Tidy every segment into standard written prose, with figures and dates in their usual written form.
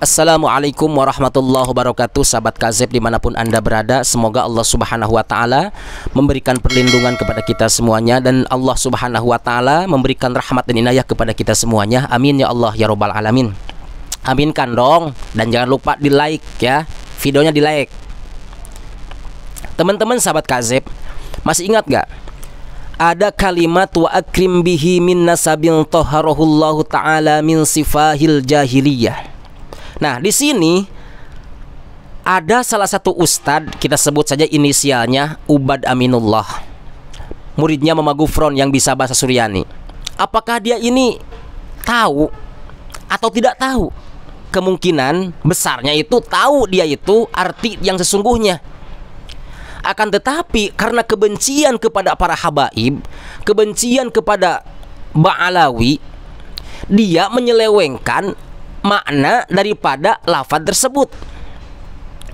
Assalamualaikum warahmatullahi wabarakatuh. Sahabat Kazep dimanapun Anda berada, semoga Allah subhanahu wa ta'ala memberikan perlindungan kepada kita semuanya, dan Allah subhanahu wa ta'ala memberikan rahmat dan inayah kepada kita semuanya. Amin ya Allah ya robbal alamin. Aminkan dong. Dan jangan lupa di like ya, videonya di like. Teman-teman sahabat Kazep, masih ingat gak? Ada kalimat wa akrim bihi min nasabin toharahullahu ta'ala min sifahil jahiliyah. Nah, di sini ada salah satu ustadz, kita sebut saja inisialnya Ubad Aminullah, muridnya Mama Gufron yang bisa bahasa Suryani. Apakah dia ini tahu atau tidak tahu? Kemungkinan besarnya itu tahu dia itu arti yang sesungguhnya. Akan tetapi karena kebencian kepada para habaib, kebencian kepada Ba'alawi, dia menyelewengkan makna daripada lafaz tersebut.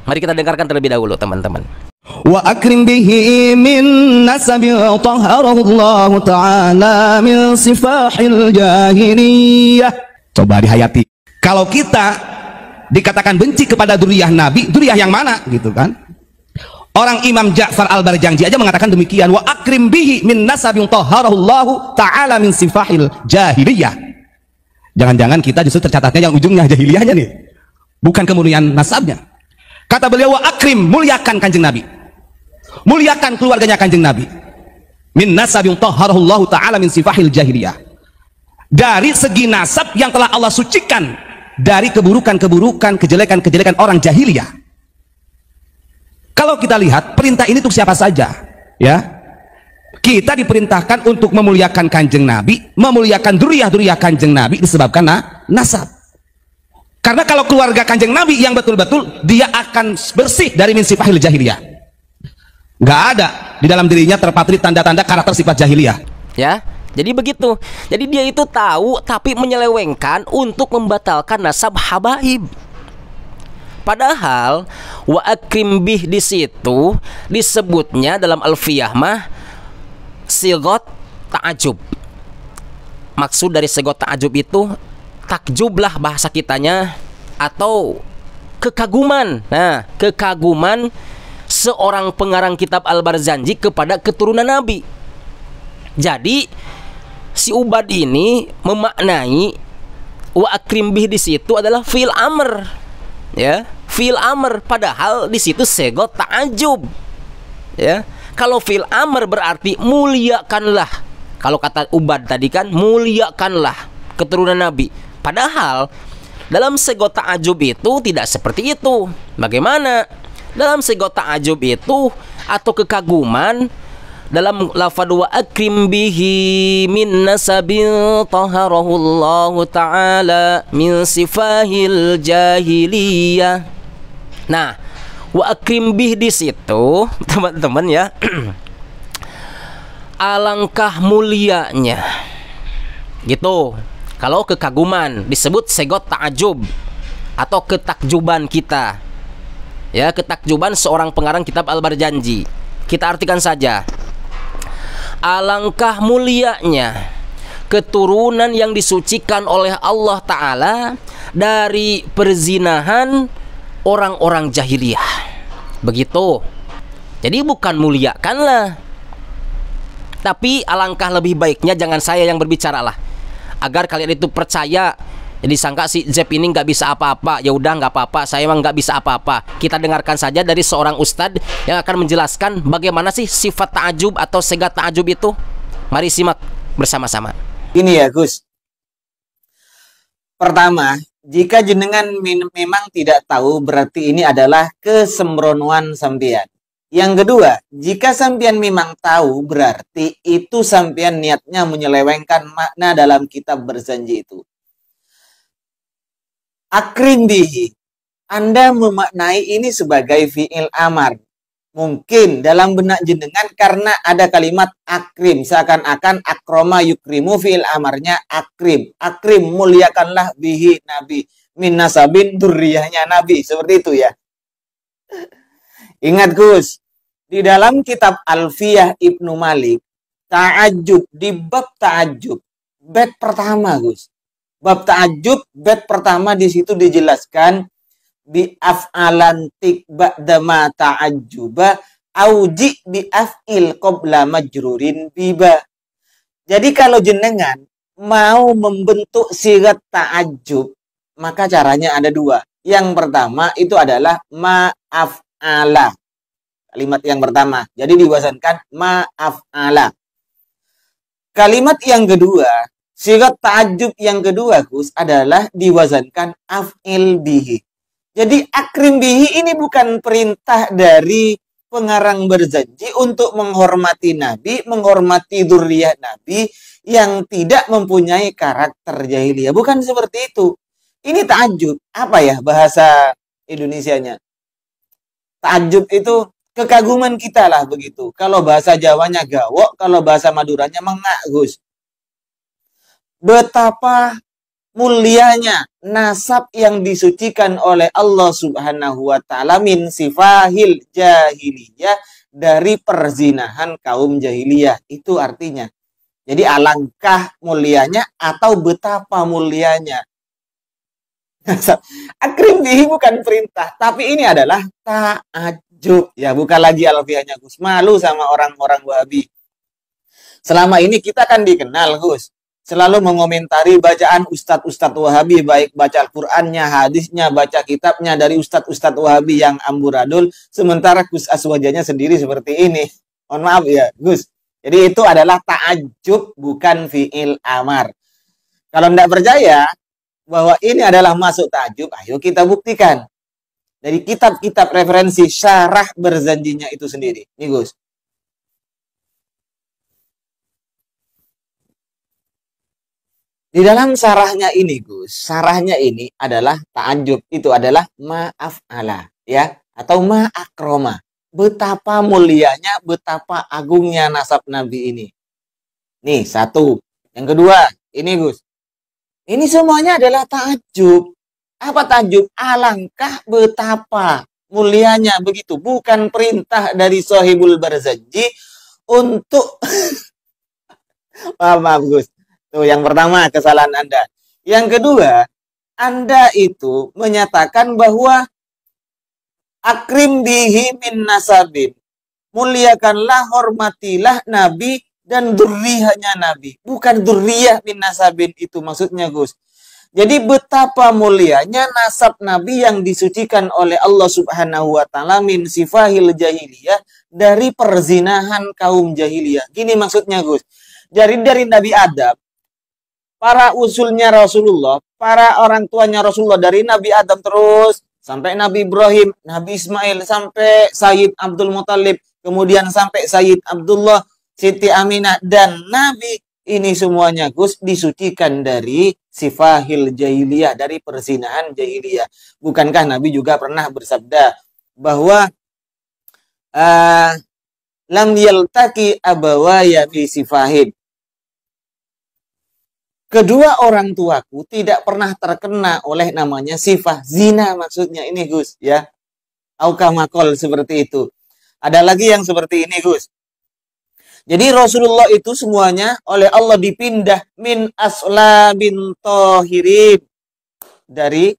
Mari kita dengarkan terlebih dahulu teman-teman. Wa akrim bihi min nasabi taharahu Allah ta'ala min sifahil jahiliyah. Coba dihayati. Kalau kita dikatakan benci kepada duriyah Nabi, duriyah yang mana gitu kan? Orang Imam Ja'far Al-Barjangji aja mengatakan demikian. Wa akrim bihi min nasabi taharahu Allah ta'ala min sifahil jahiliyah. Jangan-jangan kita justru tercatatnya yang ujungnya jahiliyahnya nih, bukan kemuliaan nasabnya. Kata beliau, wa akrim, muliakan kanjeng Nabi, muliakan keluarganya kanjeng Nabi, min nasabin tahharahullahu ta'ala min sifahil jahiliyah, dari segi nasab yang telah Allah sucikan dari keburukan-keburukan, kejelekan-kejelekan orang jahiliyah. Kalau kita lihat perintah ini untuk siapa saja ya, kita diperintahkan untuk memuliakan kanjeng Nabi, memuliakan duriyah-duriyah kanjeng Nabi disebabkan nasab. Karena kalau keluarga kanjeng Nabi yang betul-betul, dia akan bersih dari min sifahil jahiliyah. Nggak ada di dalam dirinya terpatri tanda-tanda karakter sifat jahiliyah. Ya, jadi begitu. Jadi dia itu tahu tapi menyelewengkan untuk membatalkan nasab habaib. Padahal wa akrim bih di situ disebutnya dalam Alfiyah mah sigot ta'ajub. Maksud dari sigot ta'ajub itu takjublah bahasa kitanya, atau kekaguman. Nah, kekaguman seorang pengarang kitab Al-Barzanji kepada keturunan Nabi. Jadi si Ubad ini memaknai wa akrim bih di situ adalah fi'il amr. Ya, fi'il amr, padahal di situ sigot ta'ajub. Ya. Kalau fil amr berarti muliakanlah. Kalau kata Ubad tadi kan muliakanlah keturunan Nabi. Padahal dalam sigot ta'ajub itu tidak seperti itu. Bagaimana? Dalam sigot ta'ajub itu atau kekaguman, dalam lafadz wa akrim bihi min nasabin taharahullahu ta'ala min sifahil jahiliyah. Nah, wa akrim bih di situ teman-teman ya, alangkah mulianya gitu. Kalau kekaguman disebut segot ta'ajub atau ketakjuban kita ya, ketakjuban seorang pengarang kitab Al-Barzanji. Kita artikan saja, alangkah mulianya keturunan yang disucikan oleh Allah Ta'ala dari perzinahan orang-orang jahiliyah. Begitu. Jadi bukan muliakanlah, tapi alangkah lebih baiknya jangan saya yang berbicara lah, agar kalian itu percaya. Jadi sangka si Zep ini nggak bisa apa-apa. Ya udah nggak apa-apa, saya emang nggak bisa apa-apa. Kita dengarkan saja dari seorang ustadz yang akan menjelaskan bagaimana sih sifat ta'ajub atau segat ta'ajub itu. Mari simak bersama-sama. Ini ya Gus. Pertama, jika jenengan memang tidak tahu, berarti ini adalah kesembronoan sampean. Yang kedua, jika sampean memang tahu, berarti itu sampean niatnya menyelewengkan makna dalam kitab Barzanji itu. Akrim bihi, Anda memaknai ini sebagai fi'il amar. Mungkin dalam benak jenengan karena ada kalimat akrim, seakan-akan akroma yukrimu, fi'il amarnya akrim. Akrim, muliakanlah bihi Nabi, min nasabin duriyahnya Nabi. Seperti itu ya. Ingat Gus, di dalam kitab Alfiyah Ibnu Malik, ta'ajub, di bab ta'ajub, bab pertama Gus, Bab ta'ajub, bab pertama di situ dijelaskan bi af'alantik ba'dama ta'ajjuba auji bi af'il qabla majrurin biba. Jadi kalau jenengan mau membentuk sigat ta'ajub, maka caranya ada dua. Yang pertama itu adalah ma'af'ala. Kalimat yang pertama. Jadi diwazankan ma'af'ala. Kalimat yang kedua, sigat ta'ajub yang kedua, Gus, adalah diwazankan af'il bihi. Jadi akrim bihi ini bukan perintah dari pengarang berjanji untuk menghormati Nabi, menghormati dzurriyyah Nabi yang tidak mempunyai karakter jahiliyah. Bukan seperti itu. Ini ta'ajub. Apa ya bahasa Indonesianya? Ta'ajub itu kekaguman kita lah begitu. Kalau bahasa Jawanya gawok, kalau bahasa Maduranya mengak, Gus. Betapa mulianya nasab yang disucikan oleh Allah Subhanahu wa taala min sifahil jahiliyah, dari perzinahan kaum jahiliyah. Itu artinya. Jadi alangkah mulianya atau betapa mulianya. Akrim bihi bukan perintah, tapi ini adalah ta'ajub. Ya, bukan lagi alfiahnya, Gus. Malu sama orang-orang Wahabi. Selama ini kita kan dikenal, Gus, selalu mengomentari bacaan ustadz-ustadz Wahabi, baik baca Al-Qur'annya, hadisnya, baca kitabnya dari ustadz-ustadz Wahabi yang amburadul, sementara Gus Aswajanya sendiri seperti ini. Mohon maaf ya, Gus. Jadi itu adalah ta'ajub, bukan fi'il amar. Kalau tidak percaya bahwa ini adalah masuk ta'ajub, ayo kita buktikan dari kitab-kitab referensi syarah berjanjinya itu sendiri. Nih, Gus. Di dalam sarahnya ini, Gus, sarahnya ini adalah ta'ajub, itu adalah ma'af'ala, ya, atau ma'akroma. Betapa mulianya, betapa agungnya nasab Nabi ini. Nih, satu. Yang kedua, ini, Gus. Ini semuanya adalah ta'ajub. Apa ta'ajub? Alangkah betapa mulianya begitu. Bukan perintah dari Sohibul Barzanji untuk maaf, Gus. Tuh, yang pertama kesalahan Anda. Yang kedua, Anda itu menyatakan bahwa akrim bihi min nasabin. Muliakanlah, hormatilah Nabi dan dzurriyyahnya Nabi. Bukan dzurriyyah min nasabin, itu maksudnya, Gus. Jadi betapa mulianya nasab Nabi yang disucikan oleh Allah Subhanahu wa taala min sifahil jahiliyah, dari perzinahan kaum jahiliyah. Gini maksudnya, Gus. Jadi dari Nabi Adam, para usulnya Rasulullah, para orang tuanya Rasulullah, dari Nabi Adam terus sampai Nabi Ibrahim, Nabi Ismail, sampai Sayyid Abdul Muthalib, kemudian sampai Sayyid Abdullah, Siti Aminah, dan Nabi ini semuanya, Gus, disucikan dari sifahil jahiliyah, dari perzinahan jahiliyah. Bukankah Nabi juga pernah bersabda bahwa lam yaltaki abawaya fi sifahin. Kedua orang tuaku tidak pernah terkena oleh namanya sifah zina, maksudnya ini, Gus, ya. Aukamakol, seperti itu. Ada lagi yang seperti ini, Gus. Jadi Rasulullah itu semuanya oleh Allah dipindah min aslabin tohirin, dari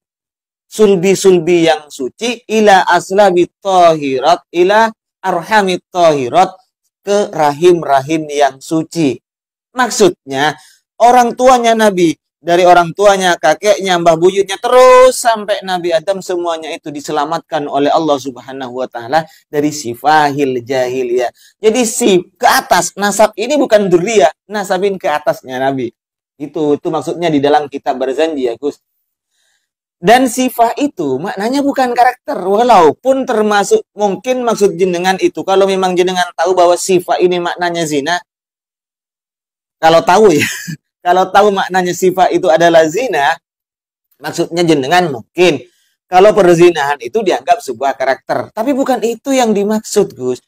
sulbi-sulbi yang suci, ila aslabit tohirat, ila arhamit tohirat, ke rahim-rahim yang suci. Maksudnya orang tuanya Nabi, dari orang tuanya, kakeknya, mbah buyutnya, terus sampai Nabi Adam, semuanya itu diselamatkan oleh Allah Subhanahu wa taala dari sifahil jahiliyah. Jadi ke atas nasab ini bukan dzurriyyah, nasabin ke atasnya Nabi. Itu maksudnya di dalam kitab berjanji, ya, Gus. Dan sifah itu maknanya bukan karakter, walaupun termasuk mungkin maksud jenengan itu, kalau memang jenengan tahu bahwa sifah ini maknanya zina, kalau tahu ya, kalau tahu maknanya sifat itu adalah zina, maksudnya jenengan mungkin kalau perzinahan itu dianggap sebuah karakter. Tapi bukan itu yang dimaksud, Gus.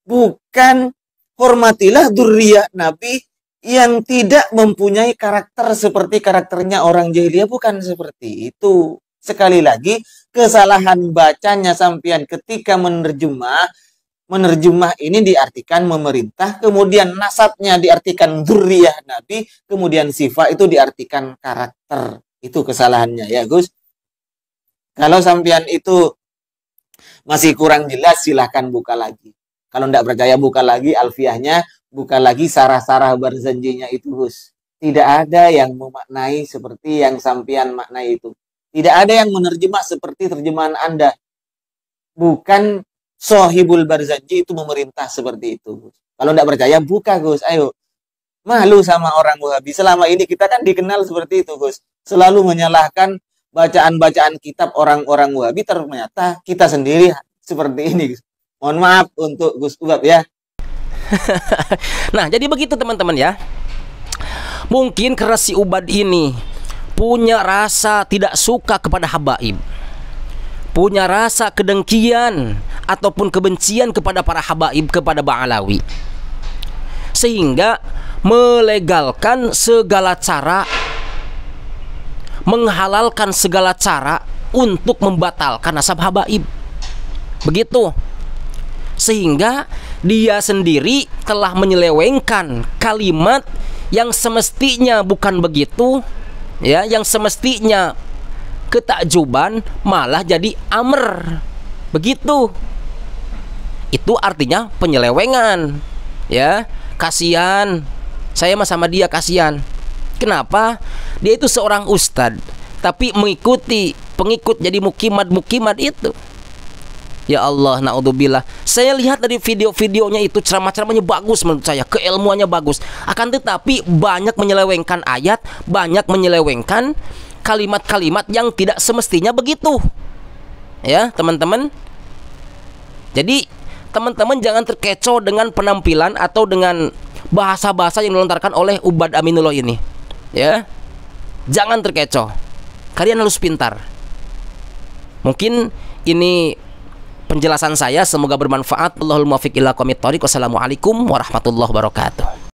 Bukan hormatilah dzurriyyah Nabi yang tidak mempunyai karakter seperti karakternya orang jahiliyah. Bukan seperti itu. Sekali lagi, kesalahan bacanya sampean ketika menerjemah ini diartikan memerintah, kemudian nasabnya diartikan dzurriyyah Nabi, kemudian sifat itu diartikan karakter. Itu kesalahannya ya Gus. Kalau sampean itu masih kurang jelas, silahkan buka lagi. Kalau tidak percaya, buka lagi alfiahnya, buka lagi sarah-sarah Barzanjinya itu Gus. Tidak ada yang memaknai seperti yang sampean maknai itu. Tidak ada yang menerjemah seperti terjemahan Anda. Bukan Sohibul Barzanji itu memerintah seperti itu Gus. Kalau tidak percaya, buka Gus. Ayo. Malu sama orang Wahabi. Selama ini kita kan dikenal seperti itu Gus. Selalu menyalahkan bacaan-bacaan kitab orang-orang Wahabi, ternyata kita sendiri seperti ini Gus. Mohon maaf untuk Gus Ubab ya. Nah, jadi begitu teman-teman ya. Mungkin karena si Ubad ini punya rasa tidak suka kepada habaib, punya rasa kedengkian ataupun kebencian kepada para habaib, kepada Ba'alawi, sehingga melegalkan segala cara, menghalalkan segala cara untuk membatalkan nasab habaib. Begitu. Sehingga dia sendiri telah menyelewengkan kalimat yang semestinya bukan begitu, ya, yang semestinya ketakjuban malah jadi amr. Begitu. Itu artinya penyelewengan. Ya, kasihan. Saya mah sama dia kasihan. Kenapa? Dia itu seorang ustadz, tapi mengikuti pengikut jadi mukimat itu. Ya Allah, naudzubillah. Saya lihat dari video-videonya itu, ceramah-ceramahnya bagus menurut saya, keilmuannya bagus. Akan tetapi banyak menyelewengkan ayat, banyak menyelewengkan kalimat-kalimat yang tidak semestinya begitu. Ya, teman-teman. Jadi, teman-teman jangan terkecoh dengan penampilan atau dengan bahasa-bahasa yang dilontarkan oleh Ubad Aminullah ini. Ya. Jangan terkecoh. Kalian harus pintar. Mungkin ini penjelasan saya, semoga bermanfaat. Allahul muwaffiq ila aqwamit thoriq. Wassalamualaikum warahmatullahi wabarakatuh.